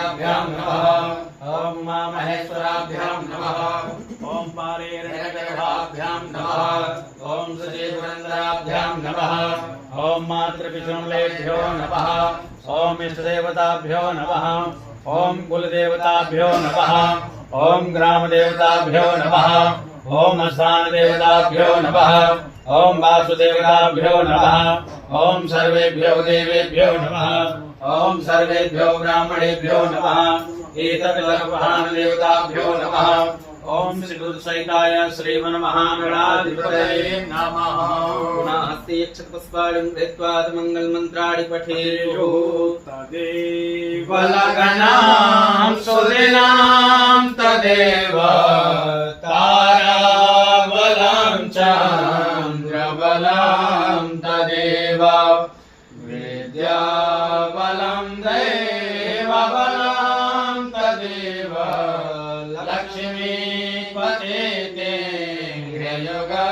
महेश्वराभ्यां नमः। ओम मा महेश्वराभ्यां नमः। ओम पारेरणगर्भाभ्यां नमः। ओम सजीवरंद्राभ्यां नमः। ओम मातृपितृमलेभ्यो नमः। ओम इष्टदेवताभ्यो नमः। ओम कुलदेवताभ्यो नमः। ओम ग्रामदेवताभ्यो नमः। ओम स्थानदेवताभ्यो नमः। ओम वासुदेवताभ्यो नमः। ओम सर्वेभ्यो देवेभ्यो नमः। ओम सर्वेभ्यो ब्राह्मणेभ्यो नमः। एतद्लक्ष्मणदेवताभ्यो नमः। ओम श्रीगुरुसहिताय श्रीमन्महागणाधिपतये नमः। पुनः हस्ते अक्षतपुष्पाणिं धृत्वा मङ्गलमन्त्राणि पठेयुः। तदेव लगनां सुदिनां तदेव ताराबलं चन्द्रबलं तदेव विद्याबलं देवबलं तदेव लक्ष्मीपते गृहयुगा